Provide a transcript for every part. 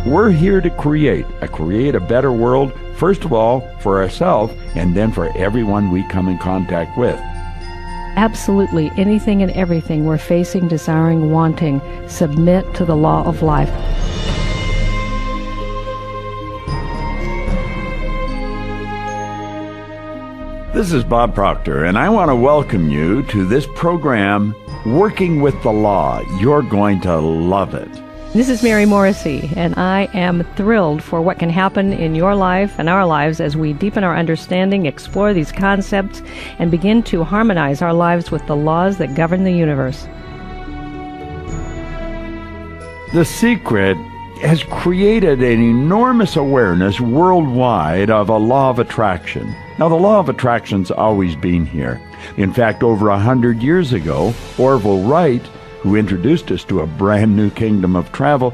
We're here to create a better world, first of all, for ourselves, and then for everyone we come in contact with. Absolutely anything and everything we're facing, desiring, wanting, submit to the law of life. This is Bob Proctor, and I want to welcome you to this program, Working with the Law. You're going to love it. This is Mary Morrissey, and I am thrilled for what can happen in your life and our lives as we deepen our understanding, explore these concepts, and begin to harmonize our lives with the laws that govern the universe. The Secret has created an enormous awareness worldwide of a law of attraction. Now, the law of attraction's always been here. In fact, over 100 years ago, Orville Wright, who introduced us to a brand new kingdom of travel,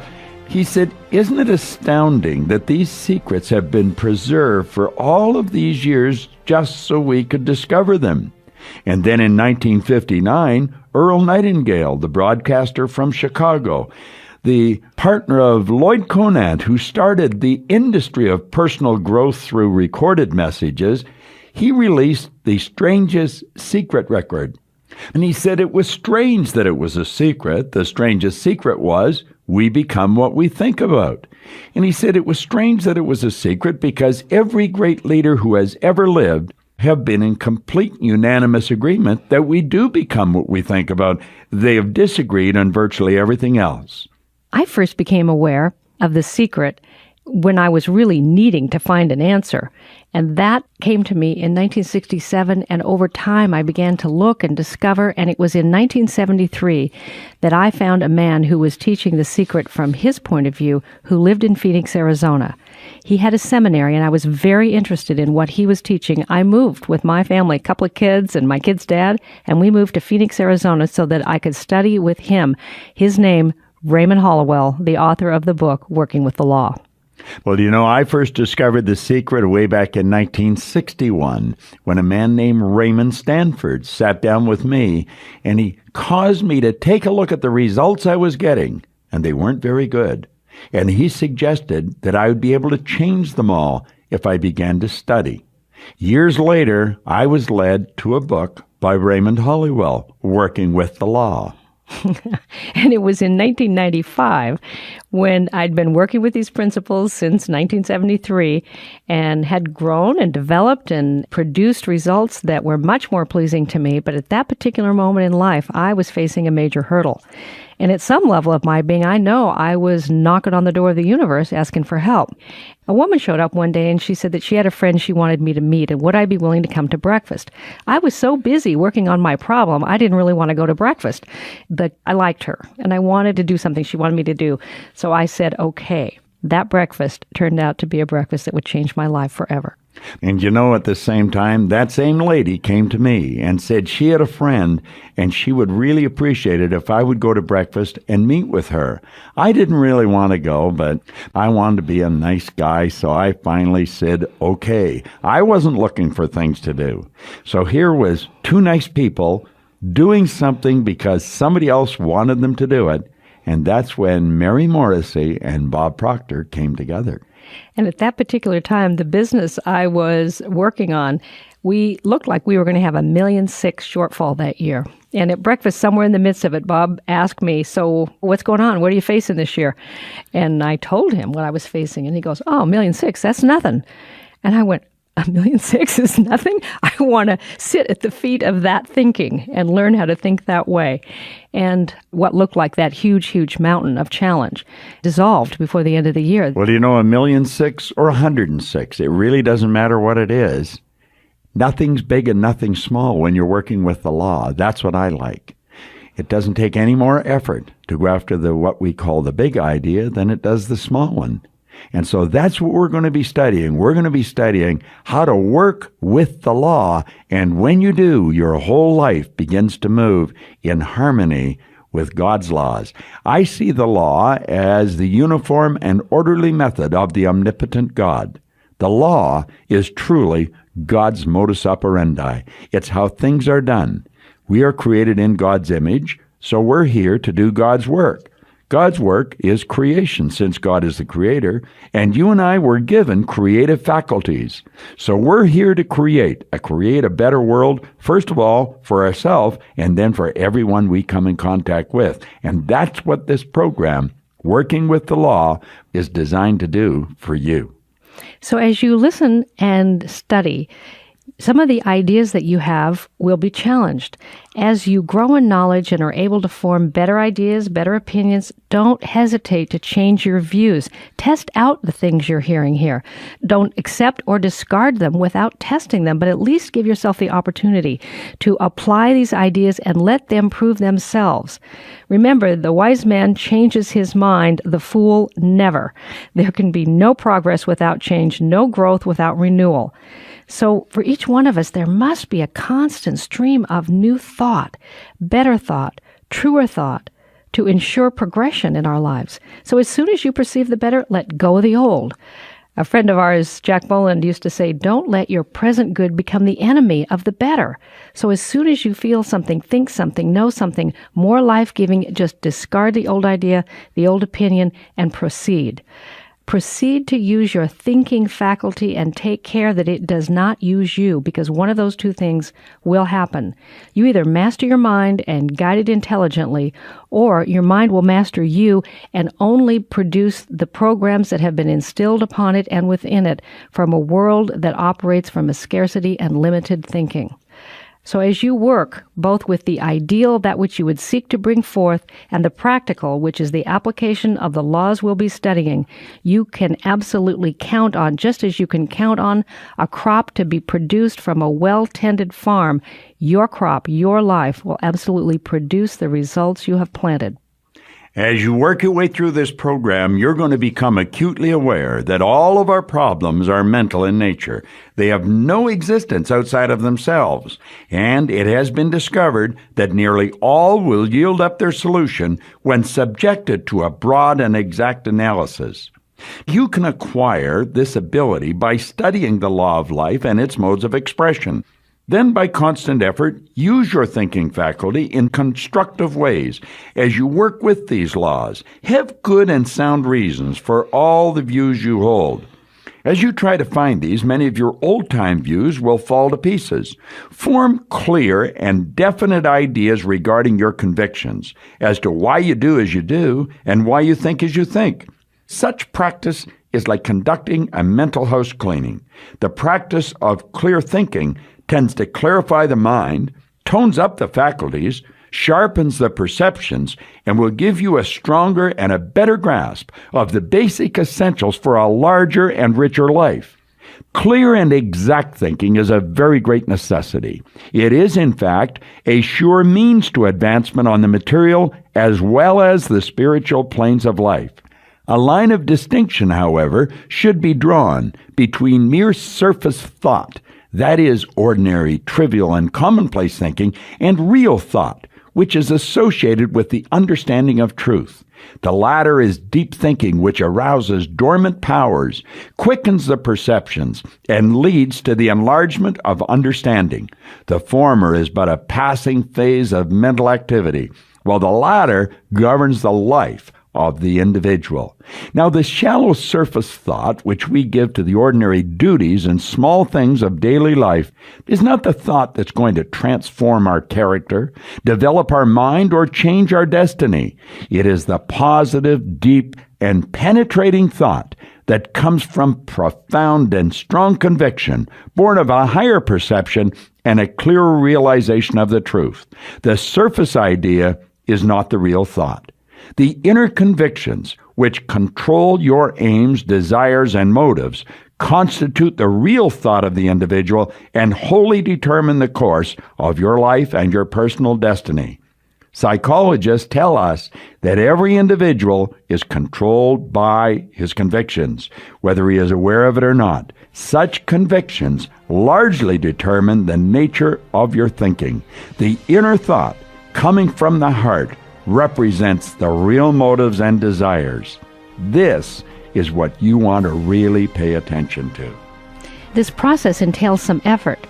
he said, "Isn't it astounding that these secrets have been preserved for all of these years just so we could discover them?" And then in 1959, Earl Nightingale, the broadcaster from Chicago, the partner of Lloyd Conant, who started the industry of personal growth through recorded messages, he released the strangest secret record. And he said it was strange that it was a secret. The strangest secret was we become what we think about. And he said it was strange that it was a secret because every great leader who has ever lived have been in complete unanimous agreement that we do become what we think about. They have disagreed on virtually everything else. I first became aware of the secret when I was really needing to find an answer. And that came to me in 1967, and over time I began to look and discover, and it was in 1973 that I found a man who was teaching the secret from his point of view, who lived in Phoenix, Arizona. He had a seminary, and I was very interested in what he was teaching. I moved with my family, a couple of kids and my kid's dad, and we moved to Phoenix, Arizona so that I could study with him. His name, Raymond Hollowell, the author of the book, Working with the Law. Well, you know, I first discovered The Secret way back in 1961 when a man named Raymond Stanford sat down with me, and he caused me to take a look at the results I was getting, and they weren't very good. And he suggested that I would be able to change them all if I began to study. Years later, I was led to a book by Raymond Hollowell, Working with the Law. And it was in 1995 when I'd been working with these principles since 1973 and had grown and developed and produced results that were much more pleasing to me. But at that particular moment in life, I was facing a major hurdle. And at some level of my being, I know I was knocking on the door of the universe asking for help. A woman showed up one day and she said that she had a friend she wanted me to meet, and would I be willing to come to breakfast? I was so busy working on my problem, I didn't really want to go to breakfast. But I liked her, and I wanted to do something she wanted me to do. So I said, okay. That breakfast turned out to be a breakfast that would change my life forever. And you know, at the same time, that same lady came to me and said she had a friend and she would really appreciate it if I would go to breakfast and meet with her. I didn't really want to go, but I wanted to be a nice guy, so I finally said, okay. I wasn't looking for things to do. So here was two nice people doing something because somebody else wanted them to do it. And that's when Mary Morrissey and Bob Proctor came together. And at that particular time, the business I was working on, we looked like we were going to have $1.6 million shortfall that year. And at breakfast, somewhere in the midst of it, Bob asked me, so what's going on? What are you facing this year? And I told him what I was facing. And he goes, oh, $1.6 million, that's nothing. And I went, $1.6 million is nothing? I want to sit at the feet of that thinking and learn how to think that way. And what looked like that huge, huge mountain of challenge dissolved before the end of the year. Well, do you know, $1.6 million or 106, it really doesn't matter what it is. Nothing's big and nothing's small when you're working with the law. That's what I like. It doesn't take any more effort to go after what we call the big idea than it does the small one. And so that's what we're going to be studying. We're going to be studying how to work with the law. And when you do, your whole life begins to move in harmony with God's laws. I see the law as the uniform and orderly method of the omnipotent God. The law is truly God's modus operandi. It's how things are done. We are created in God's image, so we're here to do God's work. God's work is creation, since God is the creator, and you and I were given creative faculties. So we're here to create a better world, first of all, for ourselves, and then for everyone we come in contact with. And that's what this program, Working with the Law, is designed to do for you. So as you listen and study, some of the ideas that you have will be challenged. As you grow in knowledge and are able to form better ideas, better opinions, don't hesitate to change your views. Test out the things you're hearing here. Don't accept or discard them without testing them, but at least give yourself the opportunity to apply these ideas and let them prove themselves. Remember, the wise man changes his mind, the fool never. There can be no progress without change, no growth without renewal. So for each one of us, there must be a constant stream of new thought, better thought, truer thought, to ensure progression in our lives. So as soon as you perceive the better, let go of the old. A friend of ours, Jack Boland, used to say, don't let your present good become the enemy of the better. So as soon as you feel something, think something, know something more life-giving, just discard the old idea, the old opinion, and proceed. Proceed to use your thinking faculty and take care that it does not use you, because one of those two things will happen. You either master your mind and guide it intelligently, or your mind will master you and only produce the programs that have been instilled upon it and within it from a world that operates from a scarcity and limited thinking. So as you work both with the ideal, that which you would seek to bring forth, and the practical, which is the application of the laws we'll be studying, you can absolutely count on, just as you can count on a crop to be produced from a well-tended farm, your crop, your life will absolutely produce the results you have planted. As you work your way through this program, you're going to become acutely aware that all of our problems are mental in nature. They have no existence outside of themselves, and it has been discovered that nearly all will yield up their solution when subjected to a broad and exact analysis. You can acquire this ability by studying the law of life and its modes of expression. Then, by constant effort, use your thinking faculty in constructive ways as you work with these laws. Have good and sound reasons for all the views you hold. As you try to find these, many of your old-time views will fall to pieces. Form clear and definite ideas regarding your convictions as to why you do as you do and why you think as you think. Such practice is like conducting a mental house cleaning. The practice of clear thinking tends to clarify the mind, tones up the faculties, sharpens the perceptions, and will give you a stronger and a better grasp of the basic essentials for a larger and richer life. Clear and exact thinking is a very great necessity. It is, in fact, a sure means to advancement on the material as well as the spiritual planes of life. A line of distinction, however, should be drawn between mere surface thought, that is, ordinary, trivial, and commonplace thinking, and real thought, which is associated with the understanding of truth. The latter is deep thinking, which arouses dormant powers, quickens the perceptions, and leads to the enlargement of understanding. The former is but a passing phase of mental activity, while the latter governs the life of the individual. Now, the shallow surface thought which we give to the ordinary duties and small things of daily life is not the thought that's going to transform our character, develop our mind, or change our destiny. It is the positive, deep, and penetrating thought that comes from profound and strong conviction, born of a higher perception and a clearer realization of the truth. The surface idea is not the real thought. The inner convictions, which control your aims, desires, and motives, constitute the real thought of the individual and wholly determine the course of your life and your personal destiny. Psychologists tell us that every individual is controlled by his convictions, whether he is aware of it or not. Such convictions largely determine the nature of your thinking. The inner thought, coming from the heart, represents the real motives and desires. This is what you want to really pay attention to. This process entails some effort,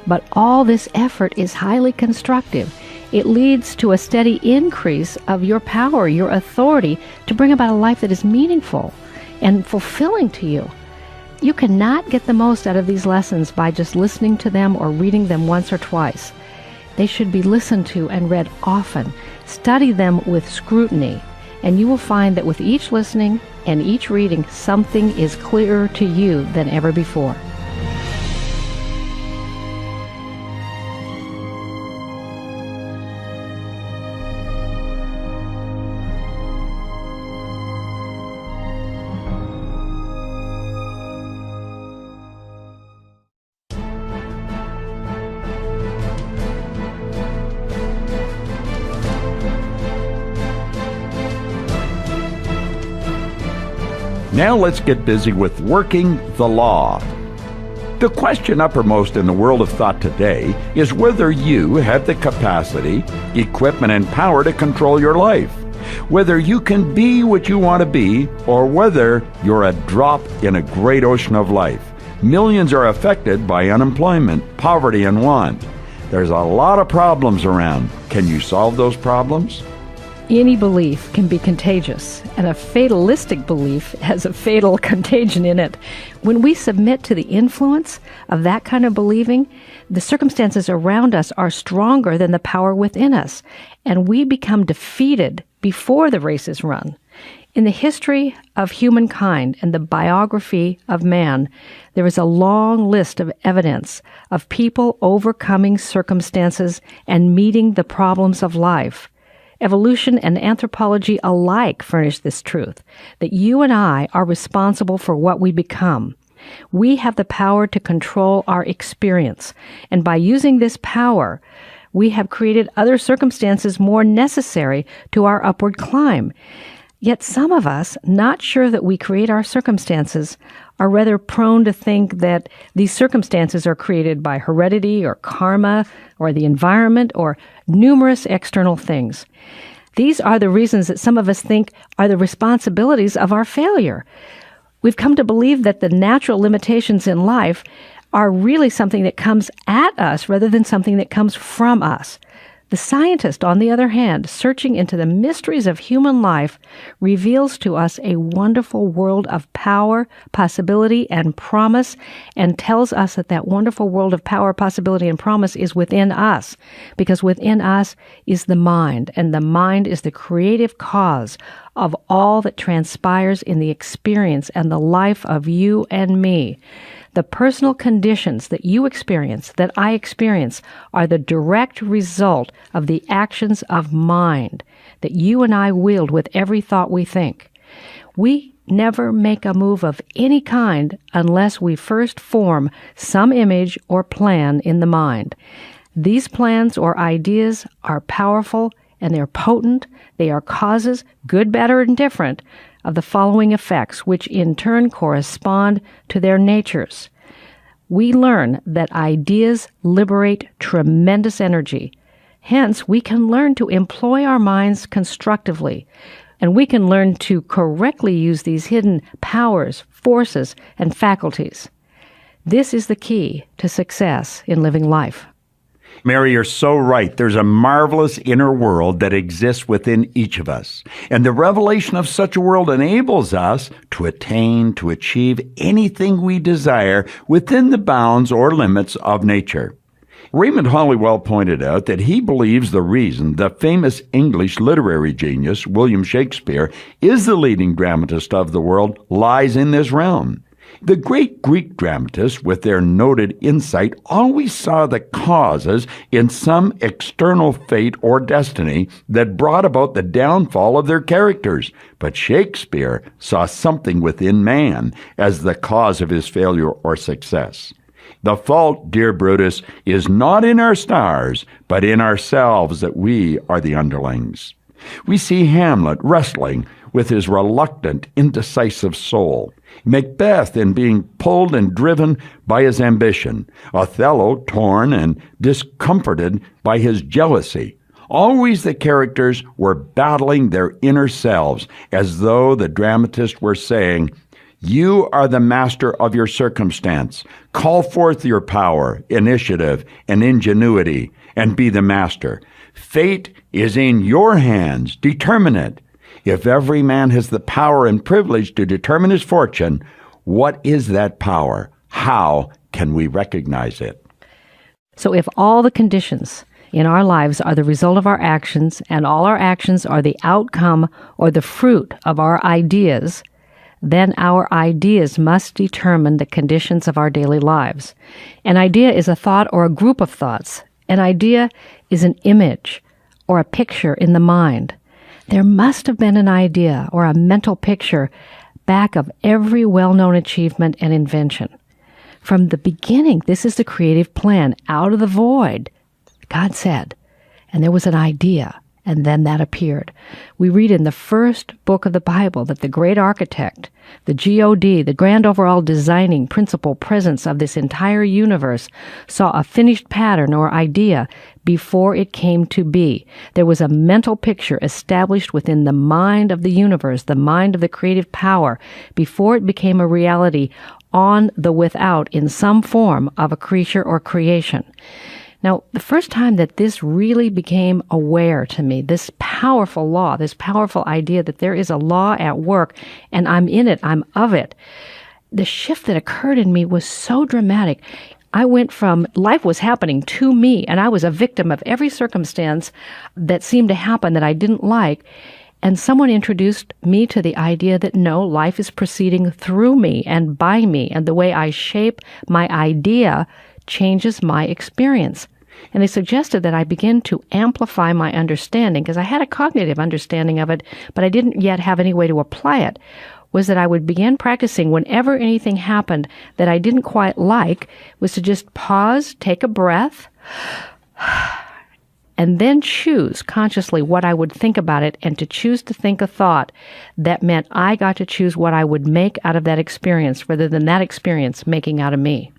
but all this effort is highly constructive. It leads to a steady increase of your power, your authority to bring about a life that is meaningful and fulfilling to you. You cannot get the most out of these lessons by just listening to them or reading them once or twice. They should be listened to and read often. Study them with scrutiny, and you will find that with each listening and each reading, something is clearer to you than ever before. Now let's get busy with working the law. The question uppermost in the world of thought today is whether you have the capacity, equipment, and power to control your life. Whether you can be what you want to be, or whether you're a drop in a great ocean of life. Millions are affected by unemployment, poverty, and want. There's a lot of problems around. Can you solve those problems? Any belief can be contagious, and a fatalistic belief has a fatal contagion in it. When we submit to the influence of that kind of believing, the circumstances around us are stronger than the power within us, and we become defeated before the race is run. In the history of humankind and the biography of man, there is a long list of evidence of people overcoming circumstances and meeting the problems of life. Evolution and anthropology alike furnish this truth, that you and I are responsible for what we become. We have the power to control our experience, and by using this power, we have created other circumstances more necessary to our upward climb. Yet some of us, not sure that we create our circumstances, are rather prone to think that these circumstances are created by heredity or karma or the environment or numerous external things. These are the reasons that some of us think are the responsibilities of our failure. We've come to believe that the natural limitations in life are really something that comes at us rather than something that comes from us. The scientist, on the other hand, searching into the mysteries of human life, reveals to us a wonderful world of power, possibility, and promise, and tells us that that wonderful world of power, possibility, and promise is within us, because within us is the mind, and the mind is the creative cause of all that transpires in the experience and the life of you and me. The personal conditions that you experience, that I experience, are the direct result of the actions of mind that you and I wield with every thought we think. We never make a move of any kind unless we first form some image or plan in the mind. These plans or ideas are powerful and they're potent. They are causes, good, bad, or indifferent, of the following effects, which in turn correspond to their natures. We learn that ideas liberate tremendous energy. Hence, we can learn to employ our minds constructively, and we can learn to correctly use these hidden powers, forces, and faculties. This is the key to success in living life. Mary, you're so right. There's a marvelous inner world that exists within each of us. And the revelation of such a world enables us to attain, to achieve anything we desire within the bounds or limits of nature. Raymond Hollywell pointed out that he believes the reason the famous English literary genius, William Shakespeare, is the leading dramatist of the world lies in this realm. The great Greek dramatists, with their noted insight, always saw the causes in some external fate or destiny that brought about the downfall of their characters. But Shakespeare saw something within man as the cause of his failure or success. The fault, dear Brutus, is not in our stars, but in ourselves that we are the underlings. We see Hamlet wrestling with his reluctant, indecisive soul, Macbeth in being pulled and driven by his ambition, Othello torn and discomforted by his jealousy. Always the characters were battling their inner selves, as though the dramatist were saying, "You are the master of your circumstance. Call forth your power, initiative, and ingenuity, and be the master. Fate is in your hands. Determine it. If every man has the power and privilege to determine his fortune, what is that power? How can we recognize it? So if all the conditions in our lives are the result of our actions, and all our actions are the outcome or the fruit of our ideas, then our ideas must determine the conditions of our daily lives. An idea is a thought or a group of thoughts. An idea is an image or a picture in the mind. There must have been an idea or a mental picture back of every well-known achievement and invention. From the beginning, this is the creative plan. Out of the void, God said, and there was an idea, and then that appeared. We read in the first book of the Bible that the great architect, the God, the grand overall designing principal presence of this entire universe, saw a finished pattern or idea before it came to be. There was a mental picture established within the mind of the universe, the mind of the creative power, before it became a reality on the without in some form of a creature or creation. Now, the first time that this really became aware to me, this powerful law, this powerful idea that there is a law at work and I'm in it, I'm of it, the shift that occurred in me was so dramatic. I went from life was happening to me and I was a victim of every circumstance that seemed to happen that I didn't like. And someone introduced me to the idea that no, life is proceeding through me and by me, and the way I shape my idea changes my experience. And they suggested that I begin to amplify my understanding, because I had a cognitive understanding of it, but I didn't yet have any way to apply it, was that I would begin practicing whenever anything happened that I didn't quite like, was to just pause, take a breath, and then choose consciously what I would think about it, and to choose to think a thought that meant I got to choose what I would make out of that experience rather than that experience making out of me.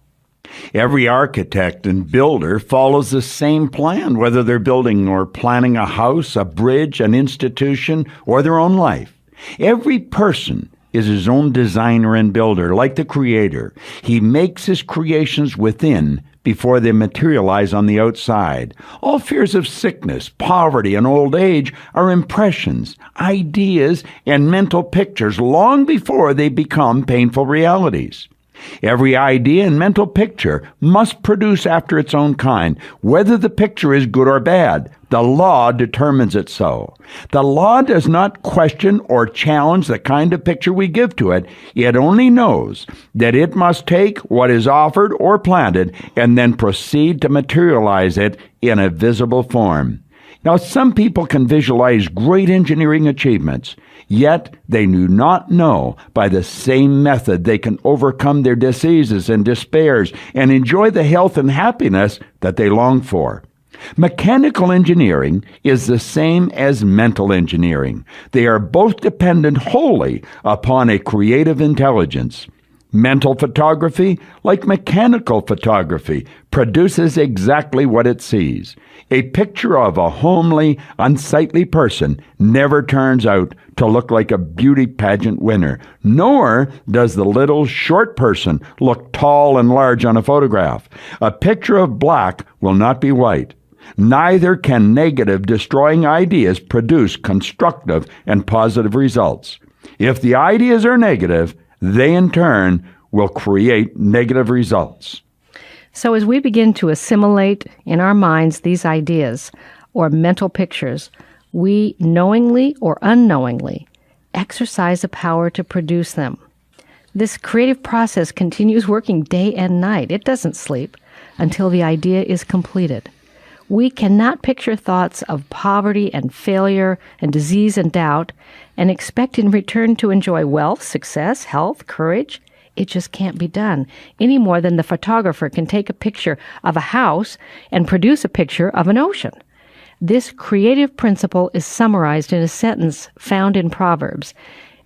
Every architect and builder follows the same plan, whether they're building or planning a house, a bridge, an institution, or their own life. Every person is his own designer and builder, like the Creator. He makes his creations within before they materialize on the outside. All fears of sickness, poverty, and old age are impressions, ideas, and mental pictures long before they become painful realities. Every idea and mental picture must produce after its own kind, whether the picture is good or bad. The law determines it so. The law does not question or challenge the kind of picture we give to it. It only knows that it must take what is offered or planted and then proceed to materialize it in a visible form. Now, some people can visualize great engineering achievements, yet they do not know by the same method they can overcome their diseases and despairs and enjoy the health and happiness that they long for. Mechanical engineering is the same as mental engineering. They are both dependent wholly upon a creative intelligence. Mental photography, like mechanical photography, produces exactly what it sees. A picture of a homely, unsightly person never turns out to look like a beauty pageant winner, nor does the little, short person look tall and large on a photograph. A picture of black will not be white. Neither can negative, destroying ideas produce constructive and positive results. If the ideas are negative, they in turn will create negative results. So as we begin to assimilate in our minds these ideas or mental pictures, we knowingly or unknowingly exercise the power to produce them. This creative process continues working day and night. It doesn't sleep until the idea is completed. We cannot picture thoughts of poverty and failure and disease and doubt and expect in return to enjoy wealth, success, health, courage. It just can't be done any more than the photographer can take a picture of a house and produce a picture of an ocean. This creative principle is summarized in a sentence found in Proverbs.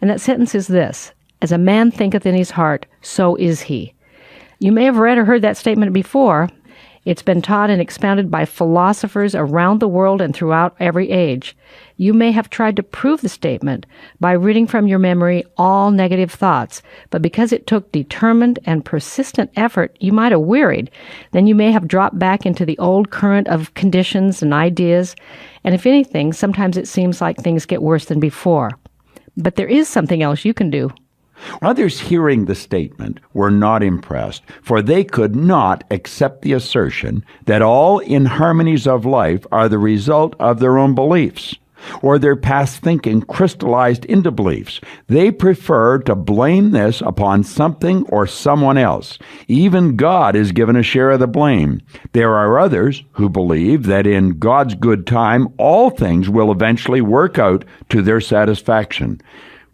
And that sentence is this: as a man thinketh in his heart, so is he. You may have read or heard that statement before. It's been taught and expounded by philosophers around the world and throughout every age. You may have tried to prove the statement by ridding from your memory all negative thoughts, but because it took determined and persistent effort, you might have wearied. Then you may have dropped back into the old current of conditions and ideas, and if anything, sometimes it seems like things get worse than before. But there is something else you can do. Others hearing the statement were not impressed, for they could not accept the assertion that all inharmonies of life are the result of their own beliefs, or their past thinking crystallized into beliefs. They prefer to blame this upon something or someone else. Even God is given a share of the blame. There are others who believe that in God's good time, all things will eventually work out to their satisfaction.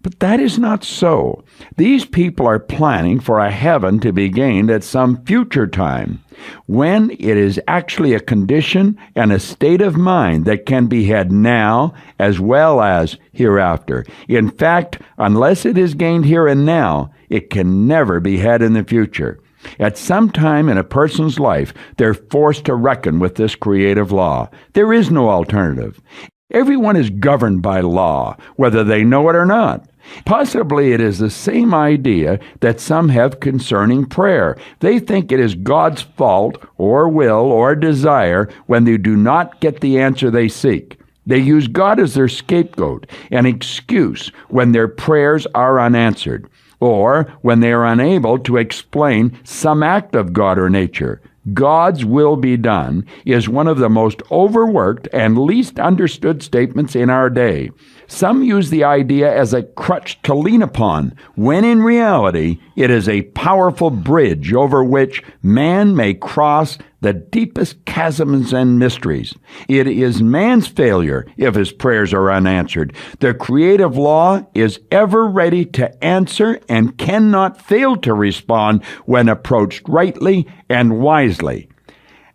But that is not so. These people are planning for a heaven to be gained at some future time, when it is actually a condition and a state of mind that can be had now as well as hereafter. In fact, unless it is gained here and now, it can never be had in the future. At some time in a person's life, they're forced to reckon with this creative law. There is no alternative. Everyone is governed by law, whether they know it or not. Possibly it is the same idea that some have concerning prayer. They think it is God's fault or will or desire when they do not get the answer they seek. They use God as their scapegoat, an excuse when their prayers are unanswered, or when they are unable to explain some act of God or nature. God's will be done is one of the most overworked and least understood statements in our day. Some use the idea as a crutch to lean upon, when in reality it is a powerful bridge over which man may cross the deepest chasms and mysteries. It is man's failure if his prayers are unanswered. The creative law is ever ready to answer and cannot fail to respond when approached rightly and wisely.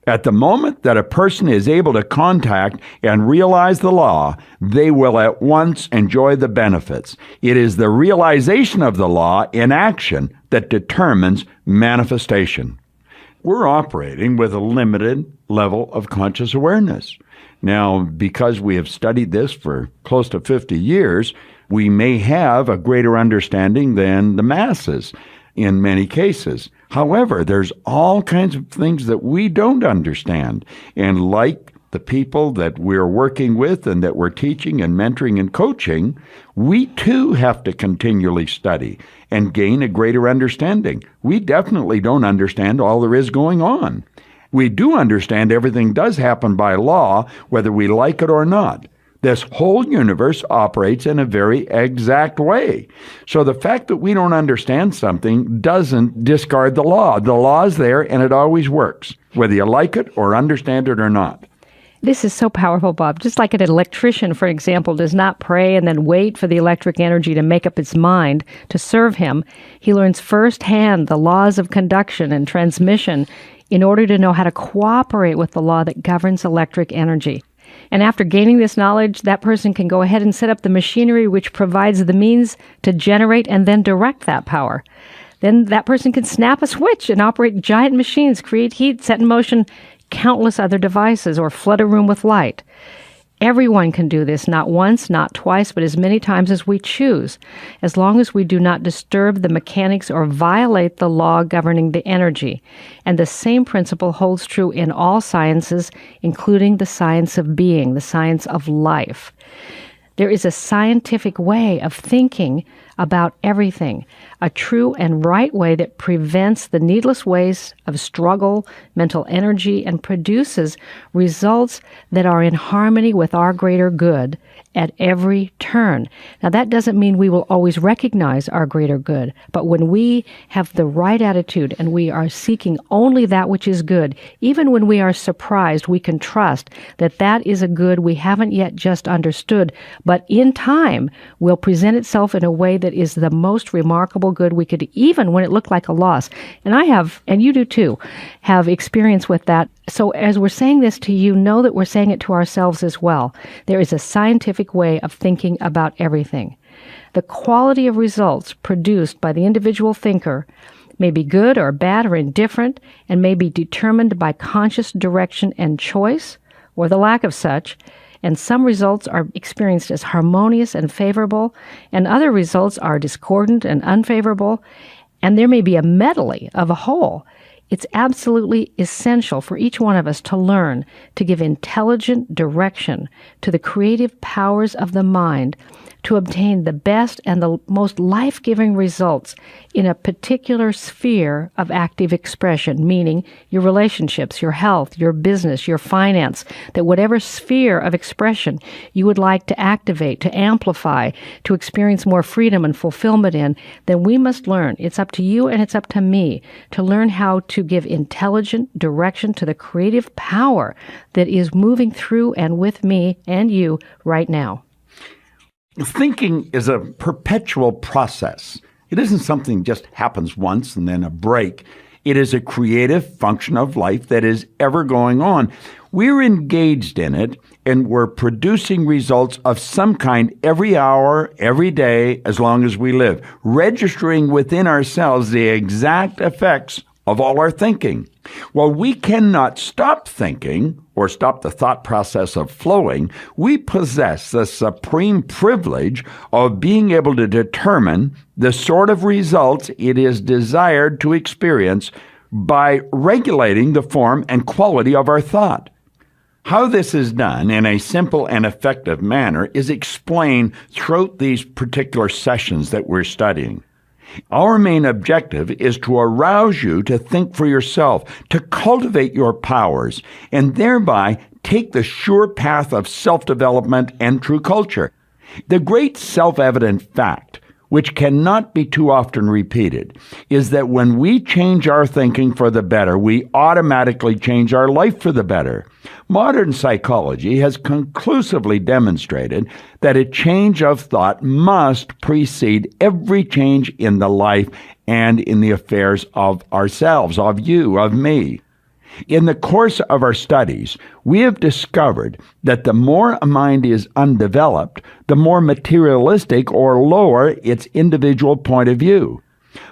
At the moment that a person is able to contact and realize the law, they will at once enjoy the benefits. It is the realization of the law in action that determines manifestation. We're operating with a limited level of conscious awareness. Now, because we have studied this for close to 50 years, we may have a greater understanding than the masses in many cases. However, there's all kinds of things that we don't understand. And like the people that we're working with and that we're teaching and mentoring and coaching, we too have to continually study and gain a greater understanding. We definitely don't understand all there is going on. We do understand everything does happen by law, whether we like it or not. This whole universe operates in a very exact way. So the fact that we don't understand something doesn't discard the law. The law is there and it always works, whether you like it or understand it or not. This is so powerful, Bob. Just like an electrician, for example, does not pray and then wait for the electric energy to make up its mind to serve him. He learns firsthand the laws of conduction and transmission in order to know how to cooperate with the law that governs electric energy. And after gaining this knowledge, that person can go ahead and set up the machinery which provides the means to generate and then direct that power. Then that person can snap a switch and operate giant machines, create heat, set in motion countless other devices, or flood a room with light. Everyone can do this, not once, not twice, but as many times as we choose, as long as we do not disturb the mechanics or violate the law governing the energy. And the same principle holds true in all sciences, including the science of being, the science of life. There is a scientific way of thinking about everything, a true and right way that prevents the needless waste of struggle, mental energy, and produces results that are in harmony with our greater good at every turn. Now, that doesn't mean we will always recognize our greater good, but when we have the right attitude and we are seeking only that which is good, even when we are surprised, we can trust that that is a good we haven't yet just understood, but in time will present itself in a way that is the most remarkable good we could, even when it looked like a loss. And I have, and you do too, have experience with that. So as we're saying this to you, know that we're saying it to ourselves as well. There is a scientific way of thinking about everything. The quality of results produced by the individual thinker may be good or bad or indifferent, and may be determined by conscious direction and choice, or the lack of such, and some results are experienced as harmonious and favorable, and other results are discordant and unfavorable, and there may be a medley of a whole. It's absolutely essential for each one of us to learn to give intelligent direction to the creative powers of the mind to obtain the best and the most life-giving results in a particular sphere of active expression, meaning your relationships, your health, your business, your finance, that whatever sphere of expression you would like to activate, to amplify, to experience more freedom and fulfillment in, then we must learn. It's up to you and it's up to me to learn how to give intelligent direction to the creative power that is moving through and with me and you right now. Thinking is a perpetual process. It isn't something that just happens once and then a break. It is a creative function of life that is ever going on. We're engaged in it, and we're producing results of some kind every hour, every day, as long as we live, registering within ourselves the exact effects of all our thinking. While we cannot stop thinking or stop the thought process of flowing, we possess the supreme privilege of being able to determine the sort of results it is desired to experience by regulating the form and quality of our thought. How this is done in a simple and effective manner is explained throughout these particular sessions that we're studying. Our main objective is to arouse you to think for yourself, to cultivate your powers, and thereby take the sure path of self-development and true culture. The great self-evident fact, which cannot be too often repeated, is that when we change our thinking for the better, we automatically change our life for the better. Modern psychology has conclusively demonstrated that a change of thought must precede every change in the life and in the affairs of ourselves, of you, of me. In the course of our studies, we have discovered that the more a mind is undeveloped, the more materialistic or lower its individual point of view.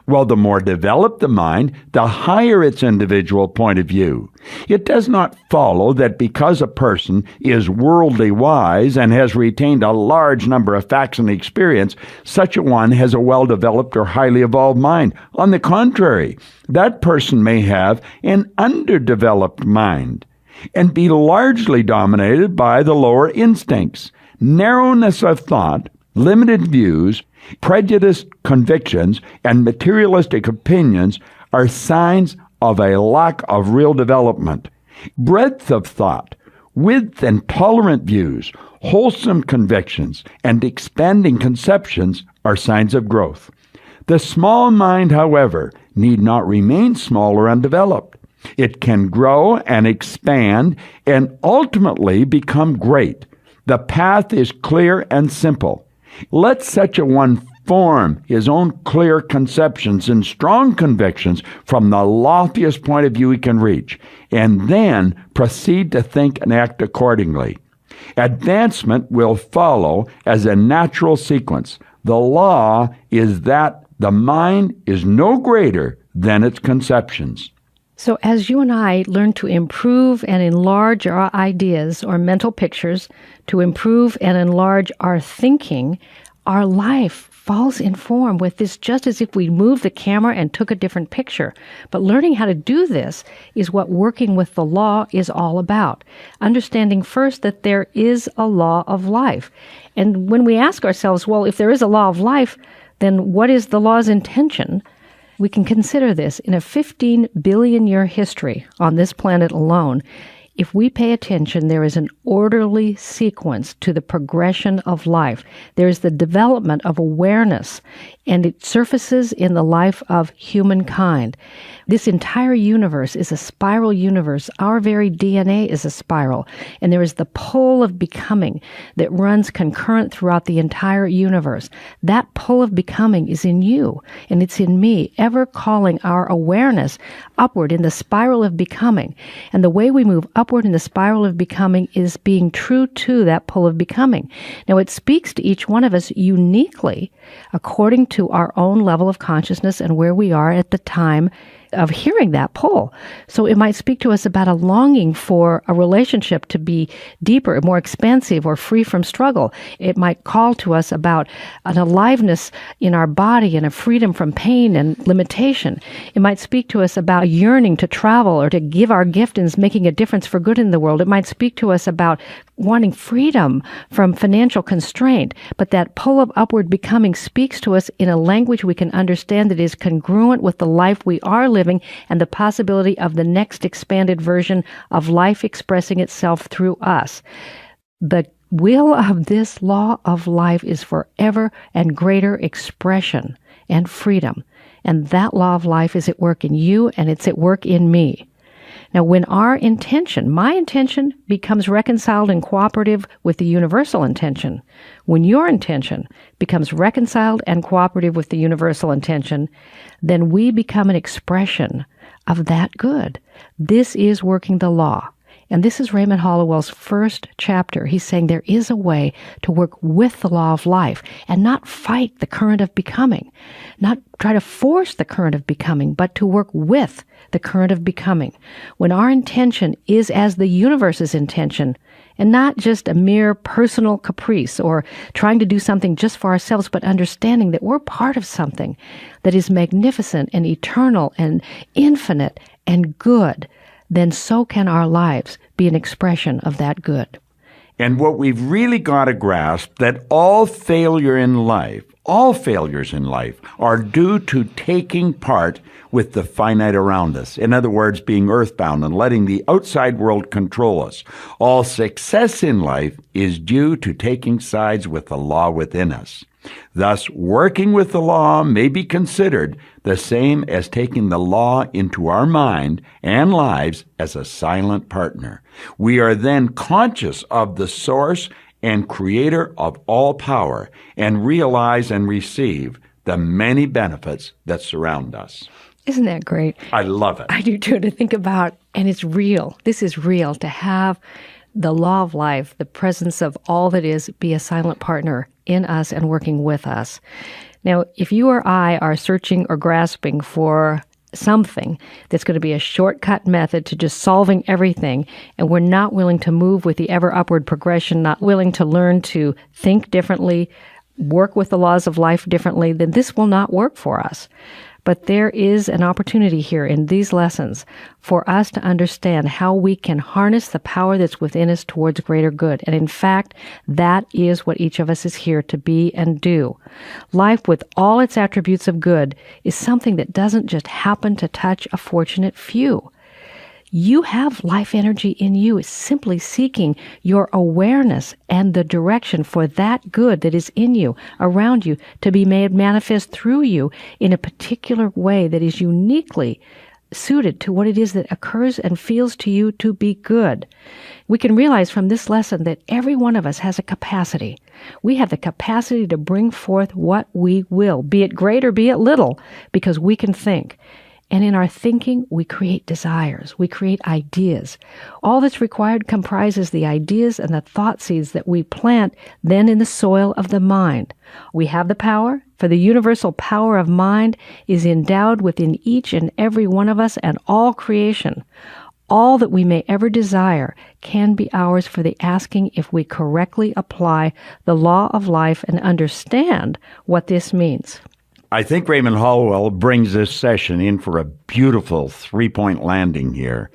While the more developed the mind, the higher its individual point of view. It does not follow that because a person is worldly wise and has retained a large number of facts and experience, such a one has a well-developed or highly evolved mind. On the contrary, that person may have an underdeveloped mind and be largely dominated by the lower instincts. Narrowness of thought, limited views, prejudiced convictions, and materialistic opinions are signs of a lack of real development. Breadth of thought, width and tolerant views, wholesome convictions, and expanding conceptions are signs of growth. The small mind, however, need not remain small or undeveloped. It can grow and expand and ultimately become great. The path is clear and simple. Let such a one form his own clear conceptions and strong convictions from the loftiest point of view he can reach, and then proceed to think and act accordingly. Advancement will follow as a natural sequence. The law is that the mind is no greater than its conceptions. So as you and I learn to improve and enlarge our ideas or mental pictures, to improve and enlarge our thinking, our life falls in form with this just as if we moved the camera and took a different picture. But learning how to do this is what working with the law is all about. Understanding first that there is a law of life. And when we ask ourselves, well, if there is a law of life, then what is the law's intention? We can consider this in a 15 billion year history on this planet alone. If we pay attention, there is an orderly sequence to the progression of life. There is the development of awareness, and it surfaces in the life of humankind. This entire universe is a spiral universe. Our very DNA is a spiral, and there is the pull of becoming that runs concurrent throughout the entire universe. That pull of becoming is in you, and it's in me, ever calling our awareness upward in the spiral of becoming. And the way we move upward upward in the spiral of becoming is being true to that pull of becoming. Now, it speaks to each one of us uniquely according to our own level of consciousness and where we are at the time of hearing that pull. So it might speak to us about a longing for a relationship to be deeper, more expansive, or free from struggle. It might call to us about an aliveness in our body and a freedom from pain and limitation. It might speak to us about a yearning to travel or to give our gift and making a difference for good in the world. It might speak to us about wanting freedom from financial constraint. But that pull of upward becoming speaks to us in a language we can understand that is congruent with the life we are living and the possibility of the next expanded version of life expressing itself through us. The will of this law of life is forever and greater expression and freedom. And that law of life is at work in you and it's at work in me. Now, when our intention, my intention, becomes reconciled and cooperative with the universal intention, when your intention becomes reconciled and cooperative with the universal intention, then we become an expression of that good. This is working the law. And this is Raymond Hollowell's first chapter. He's saying there is a way to work with the law of life and not fight the current of becoming, not try to force the current of becoming, but to work with the current of becoming. When our intention is as the universe's intention and not just a mere personal caprice or trying to do something just for ourselves, but understanding that we're part of something that is magnificent and eternal and infinite and good, then so can our lives be an expression of that good. And what we've really got to grasp, that all failures in life, are due to taking part with the finite around us. In other words, being earthbound and letting the outside world control us. All success in life is due to taking sides with the law within us. Thus, working with the law may be considered the same as taking the law into our mind and lives as a silent partner. We are then conscious of the source and creator of all power and realize and receive the many benefits that surround us. Isn't that great? I love it. I do too, to think about, and it's real. This is real, to have the law of life, the presence of all that is, be a silent partner in us and working with us. Now, if you or I are searching or grasping for something that's going to be a shortcut method to just solving everything, and we're not willing to move with the ever upward progression, not willing to learn to think differently, work with the laws of life differently, then this will not work for us. But there is an opportunity here in these lessons for us to understand how we can harness the power that's within us towards greater good. And in fact, that is what each of us is here to be and do. Life with all its attributes of good is something that doesn't just happen to touch a fortunate few. You have life energy in you. It's simply seeking your awareness and the direction for that good that is in you, around you, to be made manifest through you in a particular way that is uniquely suited to what it is that occurs and feels to you to be good. We can realize from this lesson that every one of us has a capacity. We have the capacity to bring forth what we will, be it great or be it little, because we can think. And in our thinking, we create desires. We create ideas. All that's required comprises the ideas and the thought seeds that we plant then in the soil of the mind. We have the power, for the universal power of mind is endowed within each and every one of us and all creation. All that we may ever desire can be ours for the asking if we correctly apply the law of life and understand what this means. I think Raymond Hollowell brings this session in for a beautiful three-point landing here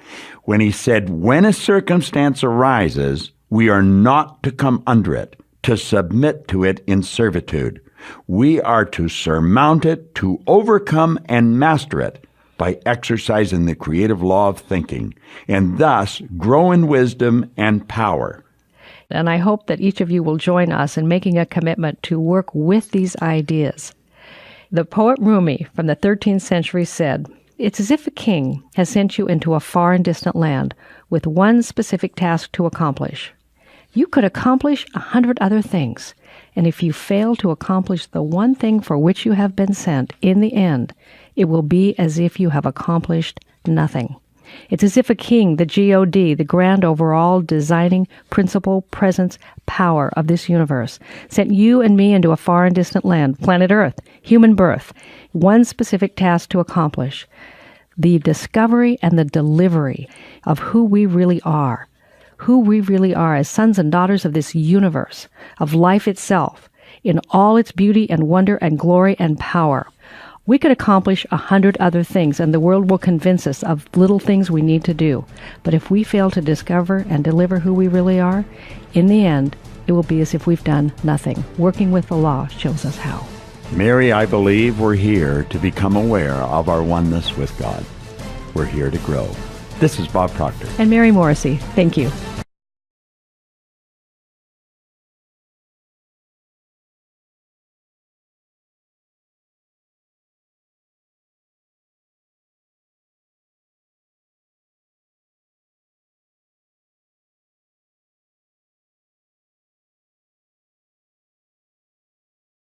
when he said, when a circumstance arises, we are not to come under it, to submit to it in servitude. We are to surmount it, to overcome and master it by exercising the creative law of thinking, and thus grow in wisdom and power. And I hope that each of you will join us in making a commitment to work with these ideas. The poet Rumi from the 13th century said, "It's as if a king has sent you into a far and distant land with one specific task to accomplish. You could accomplish 100 other things, and if you fail to accomplish the one thing for which you have been sent, in the end, it will be as if you have accomplished nothing. It's as if a king, the God, the grand overall designing principle, presence, power of this universe, sent you and me into a far and distant land, planet Earth, human birth, one specific task to accomplish: the discovery and the delivery of who we really are as sons and daughters of this universe, of life itself, in all its beauty and wonder and glory and power. We could accomplish 100 other things, and the world will convince us of little things we need to do. But if we fail to discover and deliver who we really are, in the end, it will be as if we've done nothing. Working with the law shows us how. Mary, I believe we're here to become aware of our oneness with God. We're here to grow. This is Bob Proctor. And Mary Morrissey. Thank you.